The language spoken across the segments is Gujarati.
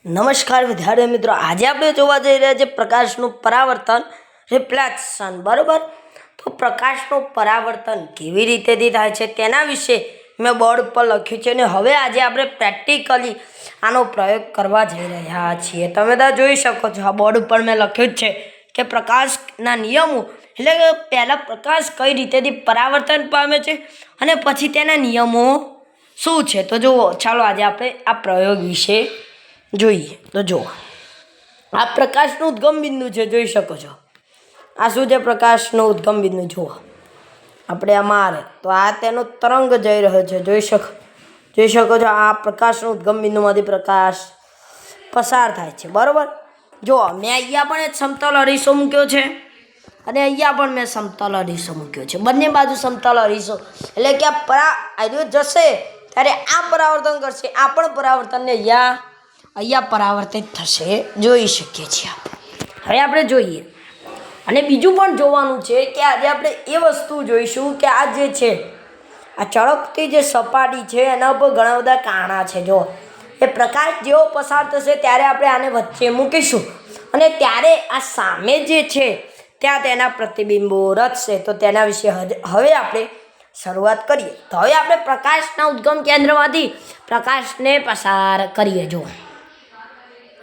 નમસ્કાર વિદ્યાર્થી મિત્રો, આજે આપણે જોવા જઈ રહ્યા છીએ પ્રકાશનું પરાવર્તન રિફ્લેક્શન. બરાબર, તો પ્રકાશનું પરાવર્તન કેવી રીતેથી થાય છે તેના વિશે મેં બોર્ડ પર લખ્યું છે અને હવે આજે આપણે પ્રેક્ટિકલી આનો પ્રયોગ કરવા જઈ રહ્યા છીએ. તમે ત્યાં જોઈ શકો છો, આ બોર્ડ ઉપર મેં લખ્યું છે કે પ્રકાશના નિયમો, એટલે કે પહેલાં પ્રકાશ કઈ રીતેથી પરાવર્તન પામે છે અને પછી તેના નિયમો શું છે. તો જુઓ, ચાલો આજે આપણે આ પ્રયોગ વિશે જોઈએ. તો જુઓ, આ પ્રકાશનું ઉદ્ગમ બિંદુ છે, જોઈ શકો છો. આ શું છે? પ્રકાશનું ઉદ્ગમ બિંદુ. જુઓ, આપણે આ મારે તો આ તેનો તરંગ જઈ રહ્યો છે, જોઈ શકો છો. આ પ્રકાશનું ઉદ્ગમ બિંદુમાંથી પ્રકાશ પસાર થાય છે. બરાબર, જુઓ, મેં અહીંયા પણ એક સમતલ અરીસો મૂક્યો છે અને અહીંયા પણ મેં સમતલ અરીસો મૂક્યો છે. બંને બાજુ સમતલ અરીસો, એટલે કે આ જશે ત્યારે આ પરાવર્તન કરશે, આ પણ પરાવર્તનને અહીંયા પરાવર્તિત થશે, જોઈ શકીએ છીએ આપણે. હવે આપણે જોઈએ, અને બીજું પણ જોવાનું છે કે આજે આપણે એ વસ્તુ જોઈશું કે આ જે છે, આ ચળકતી જે સપાટી છે એના ઉપર ઘણા બધા કાણા છે. જો એ પ્રકાશ જેવો પસાર થશે ત્યારે આપણે આને વચ્ચે મૂકીશું અને ત્યારે આ સામે જે છે ત્યાં તેના પ્રતિબિંબો રચશે. તો તેના વિશે હવે આપણે શરૂઆત કરીએ. તો હવે આપણે પ્રકાશના ઉદ્ગમ કેન્દ્રમાંથી પ્રકાશને પસાર કરીએ.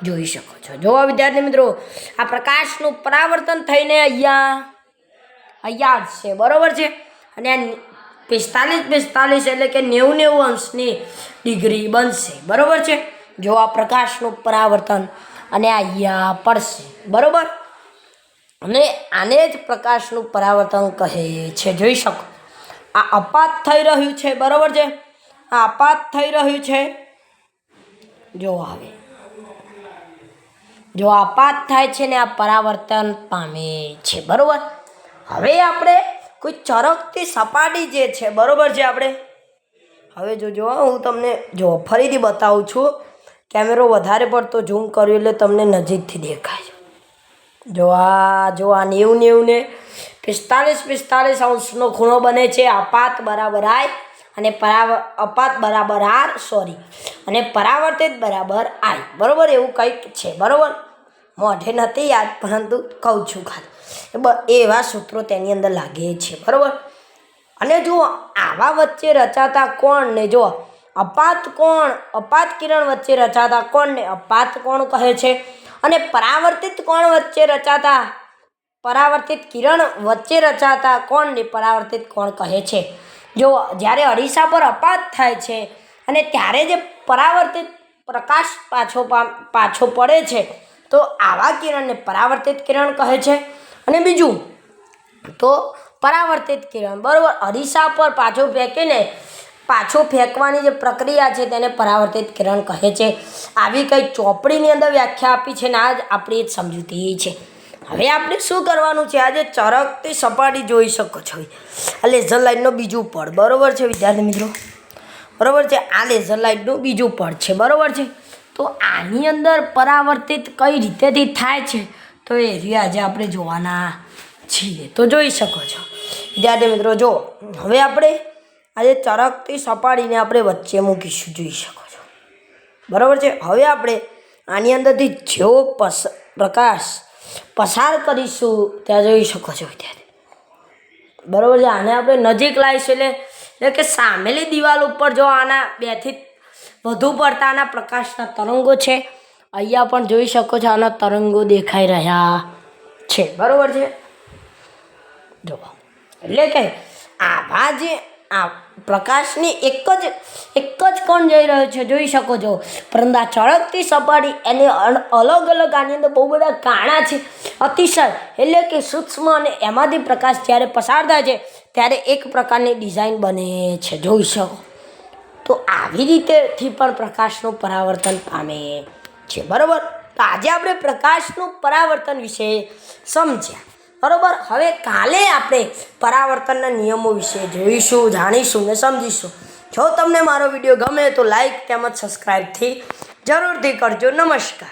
જોઈ શકો છો. જો વિદ્યાર્થી મિત્રો, આ પ્રકાશનું પરાવર્તન થઈને અહીંયા છે. બરાબર છે, અને આ 45 એટલે કે 90 અંશની ડિગ્રી બનશે. બરાબર છે. જો આ પ્રકાશનું પરાવર્તન અને અહીંયા પડશે. બરાબર, અને આને જ પ્રકાશનું પરાવર્તન કહે છે. જોઈ શકો, આ અપાત થઈ રહ્યું છે. બરાબર છે, આ અપાત થઈ રહ્યું છે. જો અપાત થાય છે ને આ પરાવર્તન પામે છે. બરાબર, હવે આપણે કોઈ ચળકતી સપાટી જે છે, બરાબર છે, આપણે હવે જોજો, હું તમને ફરીથી બતાવું છું. કેમેરો વધારે પડતો ઝૂમ કર્યો એટલે તમને નજીકથી દેખાય. જો આ 90 ને 45 અંશનો ખૂણો બને છે. અપાત બરાબર આય અને અપાત બરાબર અને પરાવર્તિત બરાબર આય. બરાબર, એવું કંઈક છે. બરાબર, મોઢે નથી યાદ, પરંતુ કહું છું ખાલી એવા સૂત્રો તેની અંદર લાગે છે. બરાબર, અને જુઓ, આવા વચ્ચે રચાતા કોણને અપાત કિરણ વચ્ચે રચાતા કોણને અપાત કોણ કહે છે અને પરાવર્તિત કિરણ વચ્ચે રચાતા કોણને પરાવર્તિત કોણ કહે છે. જો જ્યારે અરીસા પર અપાત થાય છે અને ત્યારે જે પરાવર્તિત પ્રકાશ પાછો પડે છે, તો આવા કિરણને પરાવર્તિત કિરણ કહે છે. અને બીજું તો પરાવર્તિત કિરણ, બરાબર, અરીસા પર પાછો ફેંકવાની જે પ્રક્રિયા છે તેને પરાવર્તિત કિરણ કહે છે. આવી કંઈ ચોપડીની અંદર વ્યાખ્યા આપી છે ને આ જ આપણી એક સમજૂતી છે. હવે આપણે શું કરવાનું છે? આજે ચળકતી સપાટી જોઈ શકો છો, આ લેઝર લાઇટનો બીજું પડ. બરાબર છે વિદ્યાર્થી મિત્રો, બરાબર છે, આ લેઝર લાઇટનું બીજું પડ છે. બરાબર છે, તો આની અંદર પરાવર્તિત કઈ રીતેથી થાય છે તો એ આજે આપણે જોવાના છીએ. તો જોઈ શકો છો વિદ્યાર્થી મિત્રો. જો હવે આપણે આજે ચળકતી સપાટીને આપણે વચ્ચે મૂકીશું, જોઈ શકો છો. બરાબર છે, હવે આપણે આની અંદરથી જેવો પ્રકાશ પસાર કરીશું ત્યાં જોઈ શકો છો વિદ્યાર્થી. બરાબર છે, આને આપણે નજીક લાવીશું એટલે કે સામેલી દિવાલ ઉપર જો આના 2 થી વધુ પડતા આના પ્રકાશના તરંગો છે, અહીંયા પણ જોઈ શકો છો આના તરંગો દેખાઈ રહ્યા છે. બરાબર છે, જો એટલે કે આવા જે આ પ્રકાશની એક જ કોણ જઈ રહ્યો છે, જોઈ શકો છો. પરંતુ આ ચળકતી સપાટી એને અલગ આની અંદર બહુ બધા કાણા છે, અતિશય એટલે કે સૂક્ષ્મ, અને એમાંથી પ્રકાશ જ્યારે પસાર થાય છે ત્યારે એક પ્રકારની ડિઝાઇન બને છે, જોઈ શકો. તો આવી રીતેથી પણ પ્રકાશનું પરાવર્તન પામે છે. બરાબર, તો આજે આપણે પ્રકાશનું પરાવર્તન વિશે સમજ્યા. બરાબર, હવે કાલે આપણે પરાવર્તનના નિયમો વિશે જોઈશું, જાણીશું ને સમજીશું. જો તમને મારો વિડીયો ગમે તો લાઈક તેમજ સબસ્ક્રાઈબથી જરૂરથી કરજો. નમસ્કાર.